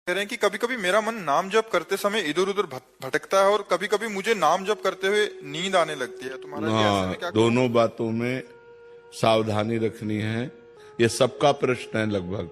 कह रहे हैं कि कभी कभी मेरा मन नाम जप करते समय इधर उधर भटकता है और कभी कभी मुझे नाम जप करते हुए नींद आने लगती है। तो महाराज जी ऐसे में क्या करूं? दोनों बातों में सावधानी रखनी है। ये सबका प्रश्न है, लगभग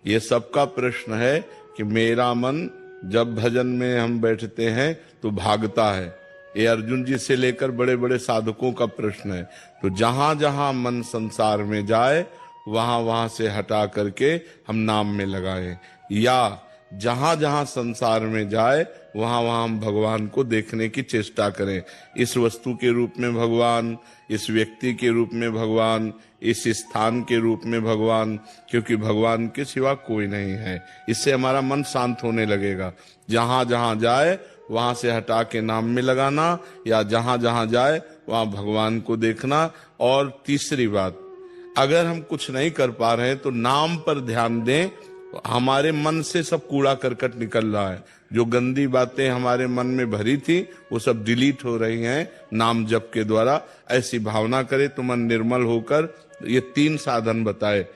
ये सबका प्रश्न है कि मेरा मन जब भजन में हम बैठते हैं तो भागता है। ये अर्जुन जी से लेकर बड़े बड़े साधकों का प्रश्न है। तो जहां जहां मन संसार में जाए वहां वहां से हटा करके हम नाम में लगाएं, या जहां जहां संसार में जाए वहां वहां हम भगवान को देखने की चेष्टा करें। इस वस्तु के रूप में भगवान, इस व्यक्ति के रूप में भगवान, इस स्थान के रूप में भगवान, क्योंकि भगवान के सिवा कोई नहीं है। इससे हमारा मन शांत होने लगेगा। जहां जहां जाए वहां से हटा के नाम में लगाना, या जहां जहां जाए वहां भगवान को देखना। और तीसरी बात, अगर हम कुछ नहीं कर पा रहे हैं तो नाम पर ध्यान दें। हमारे मन से सब कूड़ा करकट निकल रहा है। जो गंदी बातें हमारे मन में भरी थी वो सब डिलीट हो रही हैं नाम जप के द्वारा। ऐसी भावना करे तो मन निर्मल होकर, ये 3 साधन बताए,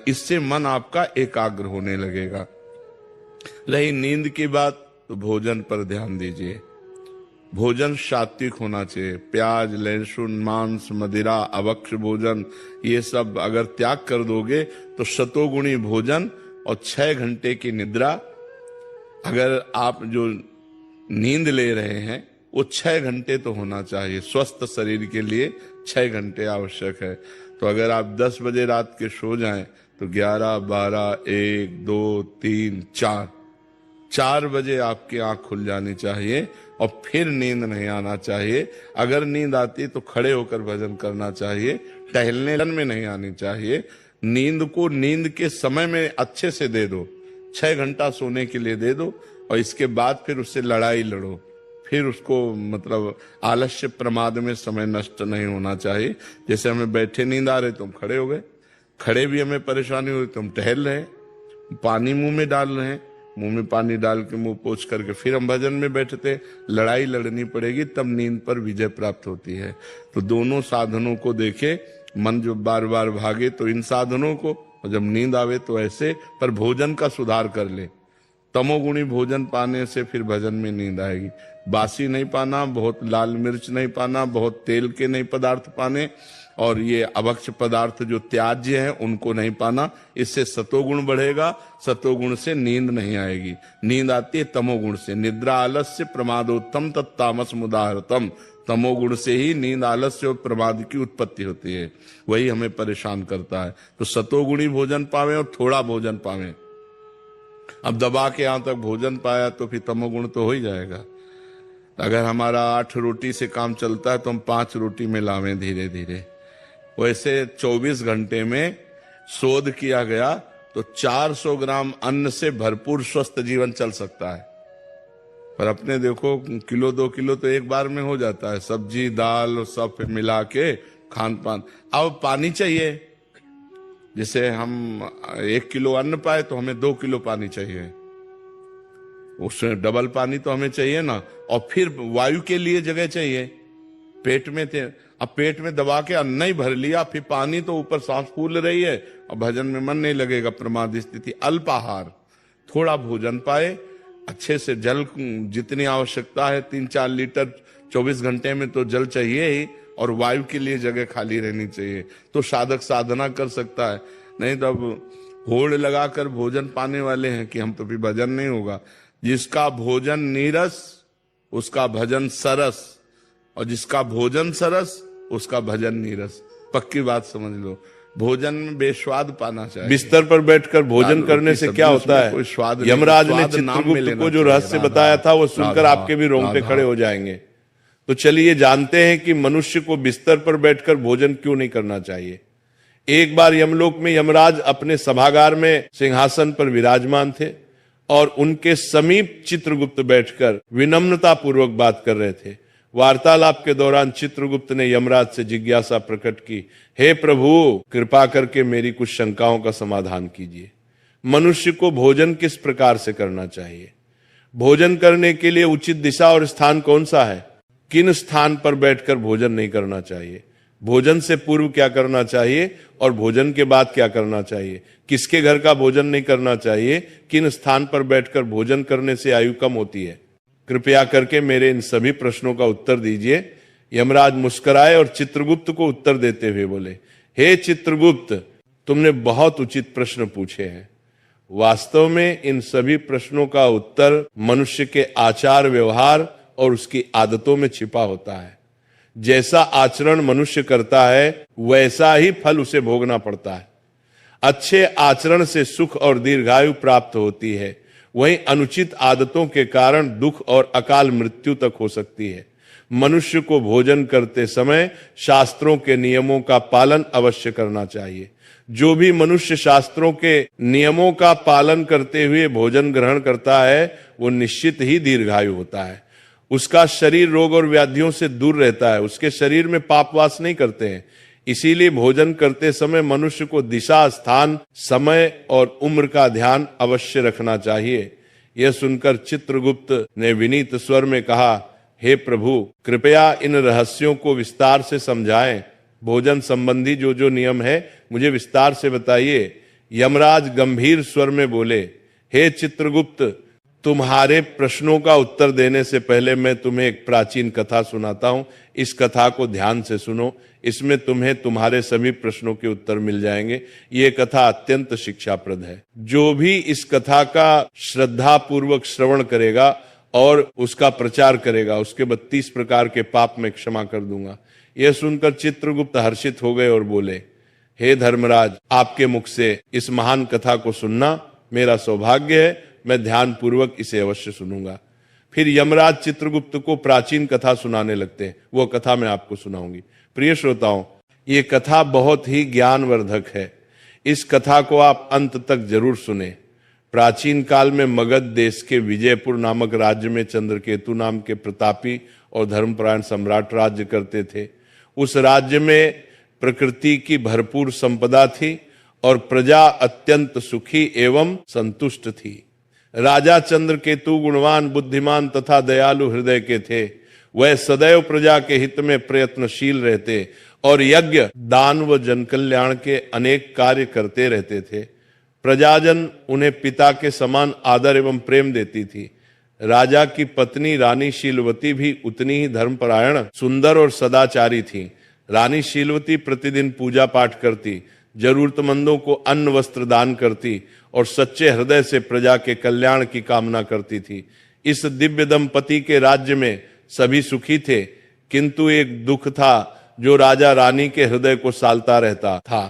इससे मन आपका एकाग्र होने लगेगा। रही नींद की बात, तो भोजन पर ध्यान दीजिए। भोजन सात्विक होना चाहिए। प्याज, लहसुन, मांस, मदिरा, अभक्ष्य भोजन, ये सब अगर त्याग कर दोगे तो शतोगुणी भोजन और 6 घंटे की निद्रा। अगर आप जो नींद ले रहे हैं वो 6 घंटे तो होना चाहिए। स्वस्थ शरीर के लिए 6 घंटे आवश्यक है। तो अगर आप 10 बजे रात के सो जाएं तो 11, 12, 1, 2, 3, 4 बजे आपकी आंख खुल जानी चाहिए और फिर नींद नहीं आना चाहिए। अगर नींद आती तो खड़े होकर भजन करना चाहिए, टहलने में नहीं आनी चाहिए। नींद को नींद के समय में अच्छे से दे दो, 6 घंटा सोने के लिए दे दो, और इसके बाद फिर उससे लड़ाई लड़ो। फिर उसको मतलब आलस्य प्रमाद में समय नष्ट नहीं होना चाहिए। जैसे हमें बैठे नींद आ रहे तो हम खड़े हो गए, खड़े भी हमें परेशानी हुई तो हम टहल रहे, पानी मुंह में डाल रहे हैं, मुंह में पानी डाल के मुंह पोंछ करके फिर हम भजन में बैठते। लड़ाई लड़नी पड़ेगी तब नींद पर विजय प्राप्त होती है। तो दोनों साधनों को देखे। मन जो बार बार भागे तो इन साधनों को, और जब नींद आवे तो ऐसे। पर भोजन का सुधार कर ले। तमोगुणी भोजन पाने से फिर भजन में नींद आएगी। बासी नहीं पाना, बहुत लाल मिर्च नहीं पाना, बहुत तेल के नहीं पदार्थ पाने, और ये अभक्ष्य पदार्थ जो त्याज्य हैं उनको नहीं पाना। इससे सतोगुण बढ़ेगा। सतोगुण से नींद नहीं आएगी। नींद आती है तमोगुण से। निद्रा आलस्य प्रमादोत्तम तत्तामस मुदाहरतम। तमोगुण से ही नींद, आलस्य और प्रमाद की उत्पत्ति होती है। वही हमें परेशान करता है। तो सतोगुणी भोजन पावे और थोड़ा भोजन पावे। अब दबा के यहां तक भोजन पाया तो फिर तमोगुण तो हो ही जाएगा। अगर हमारा 8 रोटी से काम चलता है तो हम 5 रोटी में लावें धीरे धीरे। वैसे 24 घंटे में शोध किया गया तो 400 ग्राम अन्न से भरपूर स्वस्थ जीवन चल सकता है। पर अपने देखो, किलो 2 किलो तो एक बार में हो जाता है। सब्जी दाल सब मिला के खान पान। अब पानी चाहिए। जैसे हम 1 किलो अन्न पाए तो हमें 2 किलो पानी चाहिए। उसमें डबल पानी तो हमें चाहिए ना। और फिर वायु के लिए जगह चाहिए। पेट में थे, अब पेट में दबा के अन्न ही भर लिया, फिर पानी तो ऊपर सांस फूल रही है और भजन में मन नहीं लगेगा। प्रमाद स्थिति। अल्पाहार, थोड़ा भोजन पाए, अच्छे से जल जितनी आवश्यकता है 3-4 लीटर 24 घंटे में तो जल चाहिए ही, और वायु के लिए जगह खाली रहनी चाहिए। तो साधक साधना कर सकता है। नहीं तो अब होड़ लगाकर भोजन पाने वाले हैं कि हम तो फिर भजन नहीं होगा। जिसका भोजन नीरस उसका भजन सरस, और जिसका भोजन सरस उसका भजन नीरस। पक्की बात समझ लो। भोजन में बेस्वाद पाना चाहिए। बिस्तर पर बैठकर भोजन करने से क्या होता है? कोई स्वाद। यमराज ने चित्रगुप्त को जो रहस्य बताया था वो सुनकर आपके भी रोंगटे खड़े हो जाएंगे। तो चलिए जानते हैं कि मनुष्य को बिस्तर पर बैठकर भोजन क्यों नहीं करना चाहिए। एक बार यमलोक में यमराज अपने सभागार में सिंहासन पर विराजमान थे और उनके समीप चित्रगुप्त बैठकर विनम्रता पूर्वक बात कर रहे थे। वार्तालाप के दौरान चित्रगुप्त ने यमराज से जिज्ञासा प्रकट की, हे प्रभु, कृपा करके मेरी कुछ शंकाओं का समाधान कीजिए। मनुष्य को भोजन किस प्रकार से करना चाहिए? भोजन करने के लिए उचित दिशा और स्थान कौन सा है? किन स्थान पर बैठकर भोजन नहीं करना चाहिए? भोजन से पूर्व क्या करना चाहिए और भोजन के बाद क्या करना चाहिए, किसके घर का भोजन नहीं करना चाहिए, किन स्थान पर बैठकर भोजन करने से आयु कम होती है। कृपया करके मेरे इन सभी प्रश्नों का उत्तर दीजिए। यमराज मुस्कुराए और चित्रगुप्त को उत्तर देते हुए बोले, हे चित्रगुप्त, तुमने बहुत उचित प्रश्न पूछे हैं। वास्तव में इन सभी प्रश्नों का उत्तर मनुष्य के आचार व्यवहार और उसकी आदतों में छिपा होता है। जैसा आचरण मनुष्य करता है वैसा ही फल उसे भोगना पड़ता है। अच्छे आचरण से सुख और दीर्घायु प्राप्त होती है, वहीं अनुचित आदतों के कारण दुख और अकाल मृत्यु तक हो सकती है। मनुष्य को भोजन करते समय शास्त्रों के नियमों का पालन अवश्य करना चाहिए। जो भी मनुष्य शास्त्रों के नियमों का पालन करते हुए भोजन ग्रहण करता है वो निश्चित ही दीर्घायु होता है। उसका शरीर रोग और व्याधियों से दूर रहता है, उसके शरीर में पापवास नहीं करते हैं। इसीलिए भोजन करते समय मनुष्य को दिशा, स्थान, समय और उम्र का ध्यान अवश्य रखना चाहिए। यह सुनकर चित्रगुप्त ने विनीत स्वर में कहा, हे प्रभु, कृपया इन रहस्यों को विस्तार से समझाएं। भोजन संबंधी जो जो नियम है मुझे विस्तार से बताइए। यमराज गंभीर स्वर में बोले, हे चित्रगुप्त, तुम्हारे प्रश्नों का उत्तर देने से पहले मैं तुम्हें एक प्राचीन कथा सुनाता हूं। इस कथा को ध्यान से सुनो, इसमें तुम्हें तुम्हारे सभी प्रश्नों के उत्तर मिल जाएंगे। ये कथा अत्यंत शिक्षाप्रद है। जो भी इस कथा का श्रद्धा पूर्वक श्रवण करेगा और उसका प्रचार करेगा, उसके 32 प्रकार के पाप मैं क्षमा कर दूंगा। यह सुनकर चित्रगुप्त हर्षित हो गए और बोले, हे धर्मराज, आपके मुख से इस महान कथा को सुनना मेरा सौभाग्य है। मैं ध्यान पूर्वक इसे अवश्य सुनूंगा। फिर यमराज चित्रगुप्त को प्राचीन कथा सुनाने लगते हैं। वो कथा मैं आपको सुनाऊंगी। प्रिय श्रोताओं, ये कथा बहुत ही ज्ञानवर्धक है। इस कथा को आप अंत तक जरूर सुने। प्राचीन काल में मगध देश के विजयपुर नामक राज्य में चंद्रकेतु नाम के प्रतापी और धर्मपरायण सम्राट राज्य करते थे। उस राज्य में प्रकृति की भरपूर संपदा थी और प्रजा अत्यंत सुखी एवं संतुष्ट थी। राजा चंद्रकेतु गुणवान, बुद्धिमान तथा दयालु हृदय के थे। वह सदैव प्रजा के हित में प्रयत्नशील रहते और यज्ञ, दान व जनकल्याण के अनेक कार्य करते रहते थे। प्रजाजन उन्हें पिता के समान आदर एवं प्रेम देती थी। राजा की पत्नी रानी शीलवती भी उतनी ही धर्मपरायण, सुंदर और सदाचारी थी। रानी शीलवती प्रतिदिन पूजा पाठ करती, जरूरतमंदों को अन्न वस्त्र दान करती और सच्चे हृदय से प्रजा के कल्याण की कामना करती थी। इस दिव्य दंपति के राज्य में सभी सुखी थे, किंतु एक दुख था जो राजा रानी के हृदय को सालता रहता था।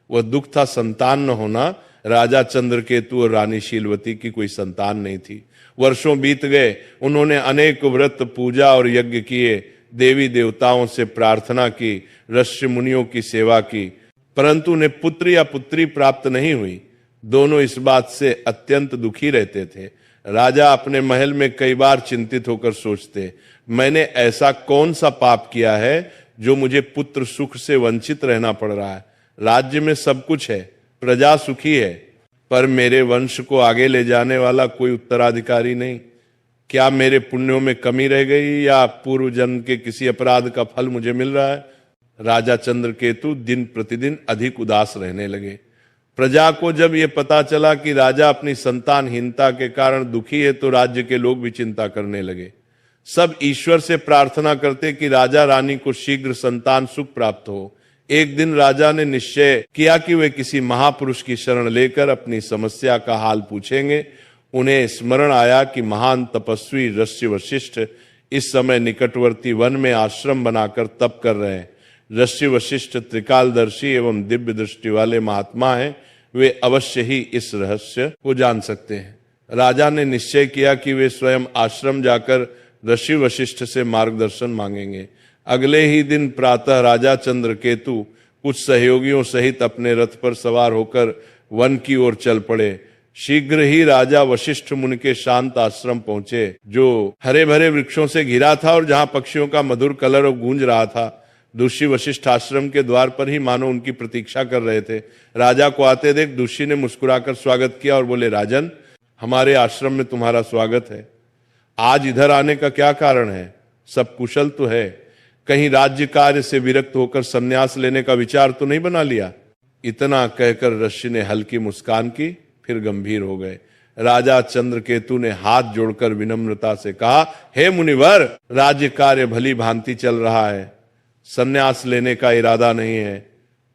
वह दुख था संतान न होना। राजा चंद्रकेतु और रानी शीलवती की कोई संतान नहीं थी। वर्षों बीत गए, उन्होंने अनेक व्रत, पूजा और यज्ञ किए, देवी देवताओं से प्रार्थना की, ऋषि मुनियों की सेवा की, परंतु उन्हें पुत्र या पुत्री प्राप्त नहीं हुई। दोनों इस बात से अत्यंत दुखी रहते थे। राजा अपने महल में कई बार चिंतित होकर सोचते, मैंने ऐसा कौन सा पाप किया है जो मुझे पुत्र सुख से वंचित रहना पड़ रहा है। राज्य में सब कुछ है, प्रजा सुखी है, पर मेरे वंश को आगे ले जाने वाला कोई उत्तराधिकारी नहीं। क्या मेरे पुण्यों में कमी रह गई या पूर्व जन्म के किसी अपराध का फल मुझे मिल रहा है। राजा चंद्रकेतु दिन प्रतिदिन अधिक उदास रहने लगे। प्रजा को जब ये पता चला कि राजा अपनी संतानहीनता के कारण दुखी है तो राज्य के लोग भी चिंता करने लगे। सब ईश्वर से प्रार्थना करते कि राजा रानी को शीघ्र संतान सुख प्राप्त हो। एक दिन राजा ने निश्चय किया कि वे किसी महापुरुष की शरण लेकर अपनी समस्या का हाल पूछेंगे। उन्हें स्मरण आया कि महान तपस्वी ऋषि वशिष्ठ इस समय निकटवर्ती वन में आश्रम बनाकर तप कर रहे हैं। ऋषि वशिष्ठ त्रिकालदर्शी एवं दिव्य दृष्टि वाले महात्मा हैं, वे अवश्य ही इस रहस्य को जान सकते हैं। राजा ने निश्चय किया कि वे स्वयं आश्रम जाकर ऋषि वशिष्ठ से मार्गदर्शन मांगेंगे। अगले ही दिन प्रातः राजा चंद्रकेतु कुछ सहयोगियों सहित अपने रथ पर सवार होकर वन की ओर चल पड़े। शीघ्र ही राजा वशिष्ठ मुनि के शांत आश्रम पहुंचे, जो हरे भरे वृक्षों से घिरा था और जहां पक्षियों का मधुर कलरव गूंज रहा था। ऋषि वशिष्ठ आश्रम के द्वार पर ही मानो उनकी प्रतीक्षा कर रहे थे। राजा को आते देख ऋषि ने मुस्कुराकर स्वागत किया और बोले, राजन, हमारे आश्रम में तुम्हारा स्वागत है। आज इधर आने का क्या कारण है? सब कुशल तो है? कहीं राज्य कार्य से विरक्त होकर संन्यास लेने का विचार तो नहीं बना लिया? इतना कहकर ऋषि ने हल्की मुस्कान की, फिर गंभीर हो गए। राजा चंद्रकेतु ने हाथ जोड़कर विनम्रता से कहा, हे मुनिवर, राज्य कार्य भली भांति चल रहा है, संन्यास लेने का इरादा नहीं है,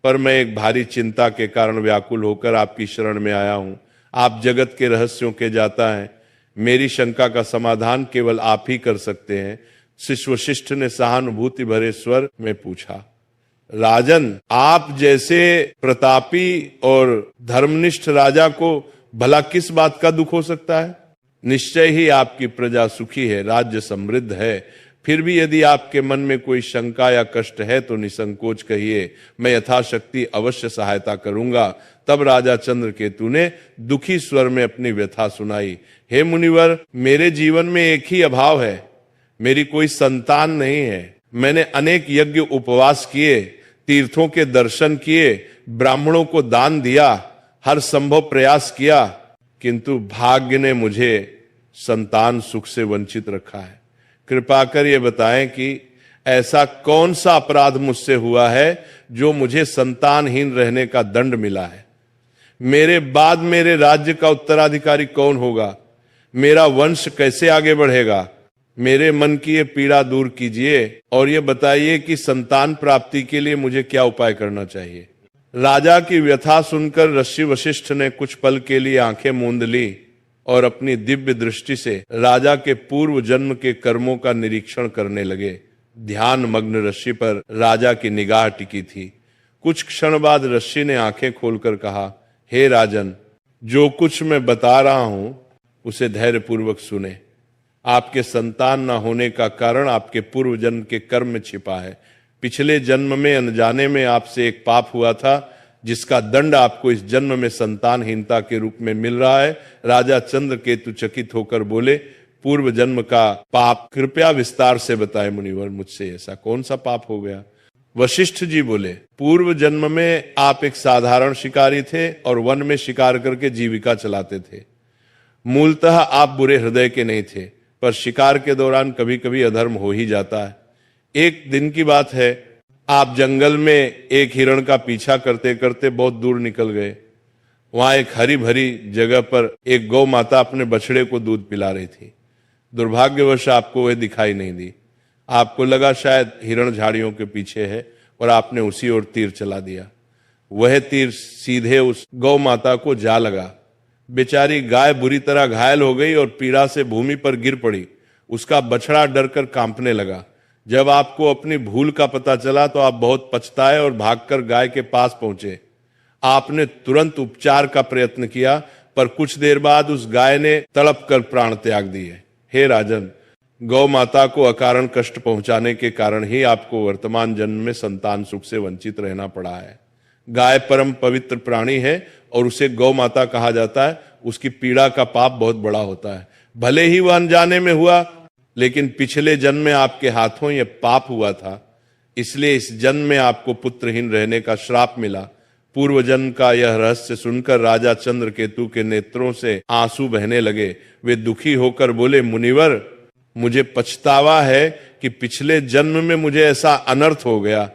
पर मैं एक भारी चिंता के कारण व्याकुल होकर आपकी शरण में आया हूं। आप जगत के रहस्यों के जाता है, मेरी शंका का समाधान केवल आप ही कर सकते हैं। शिष्य वशिष्ठ ने सहानुभूति भरे स्वर में पूछा, राजन, आप जैसे प्रतापी और धर्मनिष्ठ राजा को भला किस बात का दुख हो सकता है? निश्चय ही आपकी प्रजा सुखी है, राज्य समृद्ध है। फिर भी यदि आपके मन में कोई शंका या कष्ट है तो निसंकोच कहिए, मैं यथाशक्ति अवश्य सहायता करूंगा। तब राजा चंद्रकेतु ने दुखी स्वर में अपनी व्यथा सुनाई। हे मुनिवर, मेरे जीवन में एक ही अभाव है, मेरी कोई संतान नहीं है। मैंने अनेक यज्ञ उपवास किए, तीर्थों के दर्शन किए, ब्राह्मणों को दान दिया, हर संभव प्रयास किया, किंतु भाग्य ने मुझे संतान सुख से वंचित रखा है। कृपा कर ये बताएं कि ऐसा कौन सा अपराध मुझसे हुआ है जो मुझे संतानहीन रहने का दंड मिला है? मेरे बाद मेरे राज्य का उत्तराधिकारी कौन होगा? मेरा वंश कैसे आगे बढ़ेगा? मेरे मन की ये पीड़ा दूर कीजिए और ये बताइए कि संतान प्राप्ति के लिए मुझे क्या उपाय करना चाहिए। राजा की व्यथा सुनकर ऋषि वशिष्ठ ने कुछ पल के लिए आंखें मूंद ली और अपनी दिव्य दृष्टि से राजा के पूर्व जन्म के कर्मों का निरीक्षण करने लगे। ध्यान मग्न ऋषि पर राजा की निगाह टिकी थी। कुछ क्षण बाद ऋषि ने आंखें खोलकर कहा, हे राजन, जो कुछ मैं बता रहा हूं उसे धैर्यपूर्वक सुने। आपके संतान न होने का कारण आपके पूर्व जन्म के कर्म में छिपा है। पिछले जन्म में अनजाने में आपसे एक पाप हुआ था, जिसका दंड आपको इस जन्म में संतानहीनता के रूप में मिल रहा है। राजा चंद्रकेतु चकित होकर बोले, पूर्व जन्म का पाप कृपया विस्तार से बताएं मुनिवर, मुझसे ऐसा कौन सा पाप हो गया? वशिष्ठ जी बोले, पूर्व जन्म में आप एक साधारण शिकारी थे और वन में शिकार करके जीविका चलाते थे। मूलतः आप बुरे हृदय के नहीं थे, पर शिकार के दौरान कभी कभी अधर्म हो ही जाता है। एक दिन की बात है, आप जंगल में एक हिरण का पीछा करते करते बहुत दूर निकल गए। वहां एक हरी भरी जगह पर एक गौ माता अपने बछड़े को दूध पिला रही थी। दुर्भाग्यवश आपको वह दिखाई नहीं दी। आपको लगा शायद हिरण झाड़ियों के पीछे है और आपने उसी ओर तीर चला दिया। वह तीर सीधे उस गौ माता को जा लगा। बेचारी गाय बुरी तरह घायल हो गई और पीड़ा से भूमि पर गिर पड़ी। उसका बछड़ा डरकर कांपने लगा। जब आपको अपनी भूल का पता चला तो आप बहुत पछताए और भागकर गाय के पास पहुंचे। आपने तुरंत उपचार का प्रयत्न किया, पर कुछ देर बाद उस गाय ने तड़प कर प्राण त्याग दिए। हे राजन, गौ माता को अकारण कष्ट पहुंचाने के कारण ही आपको वर्तमान जन्म में संतान सुख से वंचित रहना पड़ा है। गाय परम पवित्र प्राणी है और उसे गौ माता कहा जाता है। उसकी पीड़ा का पाप बहुत बड़ा होता है। भले ही वह अनजाने में हुआ, लेकिन पिछले जन्म में आपके हाथों यह पाप हुआ था, इसलिए इस जन्म में आपको पुत्रहीन रहने का श्राप मिला। पूर्व जन्म का यह रहस्य सुनकर राजा चंद्रकेतु के नेत्रों से आंसू बहने लगे। वे दुखी होकर बोले, मुनिवर, मुझे पछतावा है कि पिछले जन्म में मुझे ऐसा अनर्थ हो गया।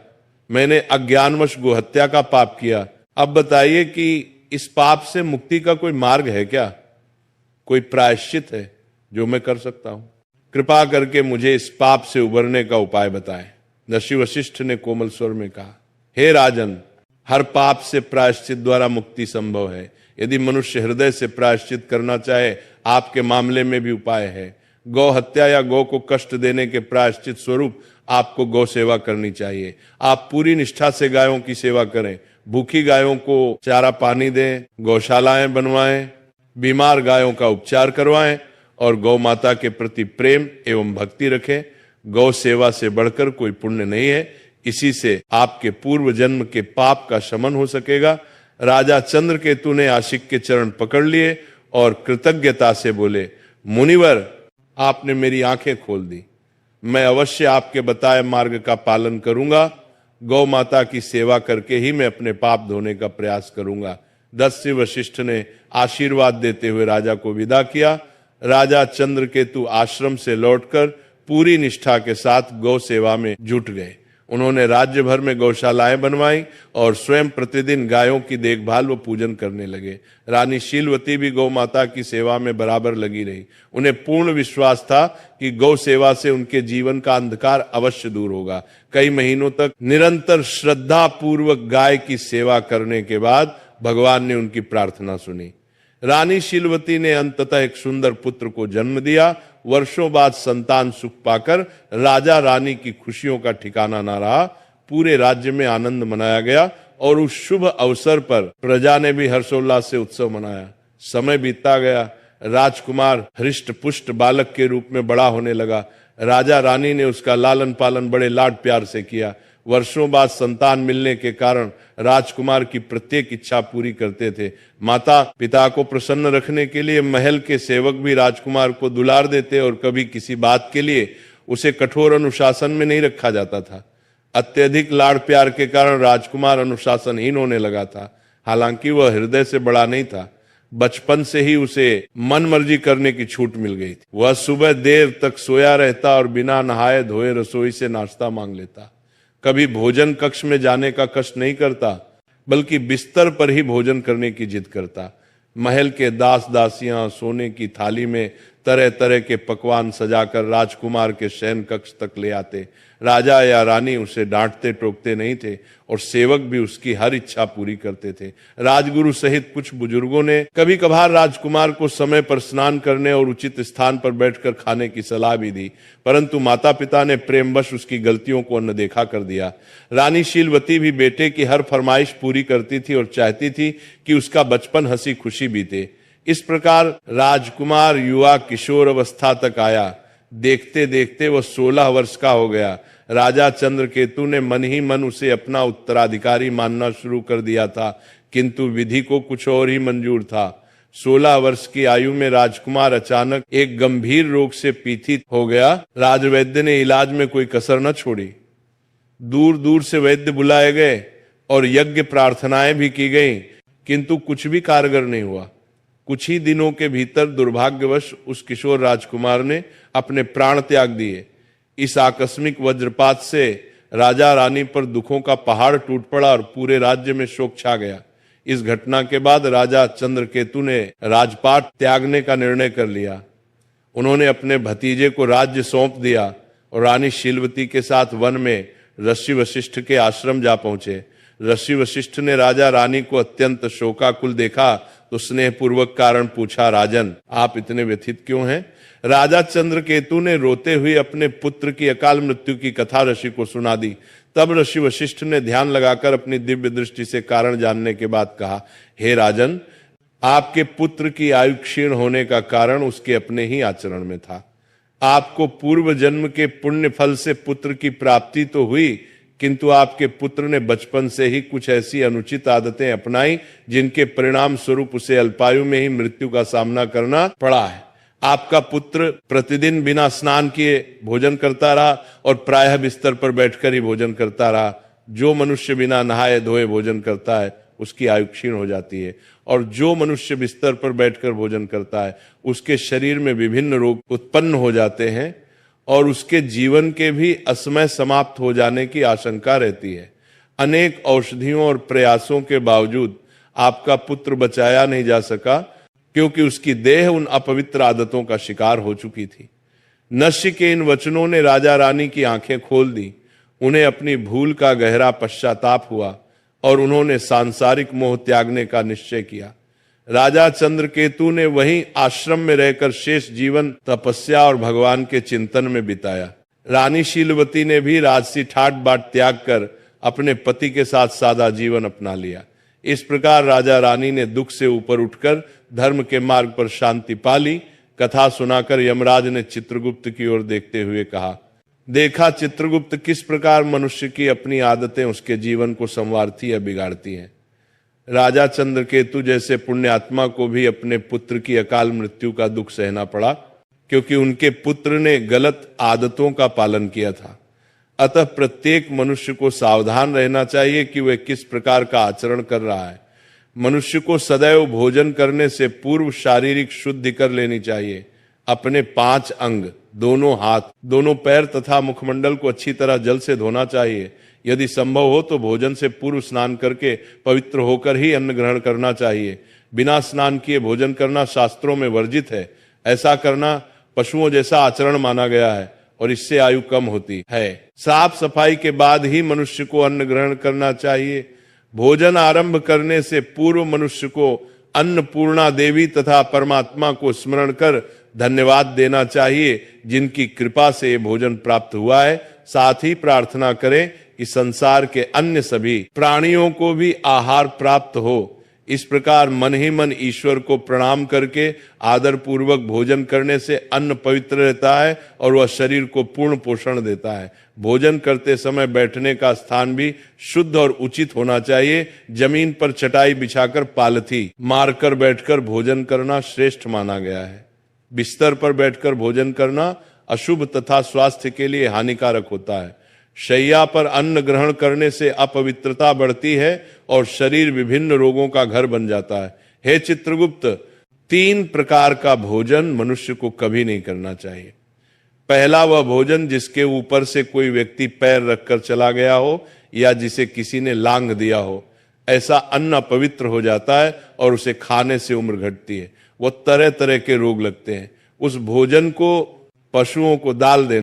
मैंने अज्ञानवश गोहत्या का पाप किया। अब बताइए कि इस पाप से मुक्ति का कोई मार्ग है क्या? कोई प्रायश्चित है जो मैं कर सकता हूं? कृपा करके मुझे इस पाप से उबरने का उपाय बताएं। ऋषि वशिष्ठ ने कोमल स्वर में कहा, हे राजन, हर पाप से प्रायश्चित द्वारा मुक्ति संभव है। यदि मनुष्य हृदय से प्रायश्चित करना चाहे, आपके मामले में भी उपाय है। गौ हत्या या गौ को कष्ट देने के प्रायश्चित स्वरूप आपको गौ सेवा करनी चाहिए। आप पूरी निष्ठा से गायों की सेवा करें। भूखी गायों को चारा पानी दें, गौशालाएं बनवाएं, बीमार गायों का उपचार करवाएं और गौ माता के प्रति प्रेम एवं भक्ति रखें। गौ सेवा से बढ़कर कोई पुण्य नहीं है। इसी से आपके पूर्व जन्म के पाप का शमन हो सकेगा। राजा चंद्रकेतु ने आशिक के चरण पकड़ लिए और कृतज्ञता से बोले, मुनिवर, आपने मेरी आंखें खोल दी। मैं अवश्य आपके बताए मार्ग का पालन करूंगा। गौ माता की सेवा करके ही मैं अपने पाप धोने का प्रयास करूंगा। दस्य वशिष्ठ ने आशीर्वाद देते हुए राजा को विदा किया। राजा चंद्रकेतु आश्रम से लौटकर पूरी निष्ठा के साथ गौ सेवा में जुट गए। उन्होंने राज्य भर में गौशालाएं बनवाई और स्वयं प्रतिदिन गायों की देखभाल व पूजन करने लगे। रानी शीलवती भी गौ माता की सेवा में बराबर लगी रही। उन्हें पूर्ण विश्वास था कि गौ सेवा से उनके जीवन का अंधकार अवश्य दूर होगा। कई महीनों तक निरंतर श्रद्धा पूर्वक गाय की सेवा करने के बाद भगवान ने उनकी प्रार्थना सुनी। रानी शीलवती ने अंततः एक सुंदर पुत्र को जन्म दिया। वर्षों बाद संतान सुख पाकर राजा रानी की खुशियों का ठिकाना न रहा। पूरे राज्य में आनंद मनाया गया और उस शुभ अवसर पर प्रजा ने भी हर्षोल्लास से उत्सव मनाया। समय बीतता गया। राजकुमार हृष्ट पुष्ट बालक के रूप में बड़ा होने लगा। राजा रानी ने उसका लालन पालन बड़े लाड प्यार से किया। वर्षों बाद संतान मिलने के कारण राजकुमार की प्रत्येक इच्छा पूरी करते थे। माता पिता को प्रसन्न रखने के लिए महल के सेवक भी राजकुमार को दुलार देते और कभी किसी बात के लिए उसे कठोर अनुशासन में नहीं रखा जाता था। अत्यधिक लाड़ प्यार के कारण राजकुमार अनुशासनहीन होने लगा था। हालांकि वह हृदय से बड़ा नहीं था। बचपन से ही उसे मन मर्जी करने की छूट मिल गई थी। वह सुबह देर तक सोया रहता और बिना नहाए धोए रसोई से नाश्ता मांग लेता। कभी भोजन कक्ष में जाने का कष्ट नहीं करता, बल्कि बिस्तर पर ही भोजन करने की जिद करता। महल के दास दासियां सोने की थाली में तरह तरह के पकवान सजाकर राजकुमार के शयन कक्ष तक ले आते। राजा या रानी उसे डांटते टोकते नहीं थे और सेवक भी उसकी हर इच्छा पूरी करते थे। राजगुरु सहित कुछ बुजुर्गों ने कभी कभार राजकुमार को समय पर स्नान करने और उचित स्थान पर बैठकर खाने की सलाह भी दी, परंतु माता पिता ने प्रेमवश उसकी गलतियों को अनदेखा कर दिया। रानी शीलवती भी बेटे की हर फरमाइश पूरी करती थी और चाहती थी कि उसका बचपन हंसी खुशी बीते। इस प्रकार राजकुमार युवा किशोर अवस्था तक आया। देखते देखते वह 16 वर्ष का हो गया। राजा चंद्रकेतु ने मन ही मन उसे अपना उत्तराधिकारी मानना शुरू कर दिया था, किंतु विधि को कुछ और ही मंजूर था। 16 वर्ष की आयु में राजकुमार अचानक एक गंभीर रोग से पीड़ित हो गया। राजवैद्य ने इलाज में कोई कसर न छोड़ी। दूर दूर से वैद्य बुलाए गए और यज्ञ प्रार्थनाएं भी की गईं, किंतु कुछ भी कारगर नहीं हुआ। कुछ ही दिनों के भीतर दुर्भाग्यवश उस किशोर राजकुमार ने अपने प्राण त्याग दिए। इस आकस्मिक वज्रपात से राजा रानी पर दुखों का पहाड़ टूट पड़ा और पूरे राज्य में शोक छा गया। इस घटना के बाद राजा चंद्रकेतु ने राजपाट त्यागने का निर्णय कर लिया। उन्होंने अपने भतीजे को राज्य सौंप दिया और रानी शीलवती के साथ वन में ऋषि वशिष्ठ के आश्रम जा पहुंचे। ऋषि वशिष्ठ ने राजा रानी को अत्यंत शोकाकुल देखा तो स्नेहपूर्वक कारण पूछा, राजन आप इतने व्यथित क्यों हैं? राजा चंद्रकेतु ने रोते हुए अपने पुत्र की अकाल मृत्यु की कथा ऋषि को सुना दी। तब ऋषि वशिष्ठ ने ध्यान लगाकर अपनी दिव्य दृष्टि से कारण जानने के बाद कहा, हे राजन, आपके पुत्र की आयु क्षीण होने का कारण उसके अपने ही आचरण में था। आपको पूर्व जन्म के पुण्य फल से पुत्र की प्राप्ति तो हुई, किंतु आपके पुत्र ने बचपन से ही कुछ ऐसी अनुचित आदतें अपनाई जिनके परिणाम स्वरूप उसे अल्पायु में ही मृत्यु का सामना करना पड़ा है। आपका पुत्र प्रतिदिन बिना स्नान किए भोजन करता रहा और प्रायः बिस्तर पर बैठकर ही भोजन करता रहा। जो मनुष्य बिना नहाए धोए भोजन करता है उसकी आयु क्षीण हो जाती है, और जो मनुष्य बिस्तर पर बैठकर भोजन करता है उसके शरीर में विभिन्न रोग उत्पन्न हो जाते हैं और उसके जीवन के भी असमय समाप्त हो जाने की आशंका रहती है। अनेक औषधियों और प्रयासों के बावजूद आपका पुत्र बचाया नहीं जा सका, क्योंकि उसकी देह उन अपवित्र आदतों का शिकार हो चुकी थी। नश्य के इन वचनों ने राजा रानी की आंखें खोल दी। उन्हें अपनी भूल का गहरा पश्चाताप हुआ और उन्होंने सांसारिक मोह त्यागने का निश्चय किया। राजा चंद्रकेतु ने वहीं आश्रम में रहकर शेष जीवन तपस्या और भगवान के चिंतन में बिताया। रानी शीलवती ने भी राजसी ठाट बाट त्याग कर अपने पति के साथ सादा जीवन अपना लिया। इस प्रकार राजा रानी ने दुख से ऊपर उठकर धर्म के मार्ग पर शांति पाली। कथा सुनाकर यमराज ने चित्रगुप्त की ओर देखते हुए कहा, देखा चित्रगुप्त, किस प्रकार मनुष्य की अपनी आदतें उसके जीवन को संवारती या बिगाड़ती हैं। राजा चंद्रकेतु जैसे पुण्यात्मा को भी अपने पुत्र की अकाल मृत्यु का दुख सहना पड़ा, क्योंकि उनके पुत्र ने गलत आदतों का पालन किया था। अतः प्रत्येक मनुष्य को सावधान रहना चाहिए कि वह किस प्रकार का आचरण कर रहा है। मनुष्य को सदैव भोजन करने से पूर्व शारीरिक शुद्धि कर लेनी चाहिए। अपने 5 अंग, दोनों हाथ, दोनों पैर तथा मुखमंडल को अच्छी तरह जल से धोना चाहिए। यदि संभव हो तो भोजन से पूर्व स्नान करके पवित्र होकर ही अन्न ग्रहण करना चाहिए। बिना स्नान किए भोजन करना शास्त्रों में वर्जित है। ऐसा करना पशुओं जैसा आचरण माना गया है और इससे आयु कम होती है। साफ सफाई के बाद ही मनुष्य को अन्न ग्रहण करना चाहिए। भोजन आरंभ करने से पूर्व मनुष्य को अन्नपूर्णा देवी तथा परमात्मा को स्मरण कर धन्यवाद देना चाहिए, जिनकी कृपा से ये भोजन प्राप्त हुआ है। साथ ही प्रार्थना करें कि संसार के अन्य सभी प्राणियों को भी आहार प्राप्त हो। इस प्रकार मन ही मन ईश्वर को प्रणाम करके आदर पूर्वक भोजन करने से अन्न पवित्र रहता है और वह शरीर को पूर्ण पोषण देता है। भोजन करते समय बैठने का स्थान भी शुद्ध और उचित होना चाहिए। जमीन पर चटाई बिछाकर पालथी मारकर बैठकर भोजन करना श्रेष्ठ माना गया है। बिस्तर पर बैठकर भोजन करना अशुभ तथा स्वास्थ्य के लिए हानिकारक होता है। शैया पर अन्न ग्रहण करने से अपवित्रता बढ़ती है और शरीर विभिन्न रोगों का घर बन जाता है। हे चित्रगुप्त, 3 प्रकार का भोजन मनुष्य को कभी नहीं करना चाहिए। पहला वह भोजन जिसके ऊपर से कोई व्यक्ति पैर रखकर चला गया हो या जिसे किसी ने लांग दिया हो। ऐसा अन्न अपवित्र हो जाता है और उसे खाने से उम्र घटती है। वो तरह तरह के रोग लगते हैं। उस भोजन को पशुओं को डाल देना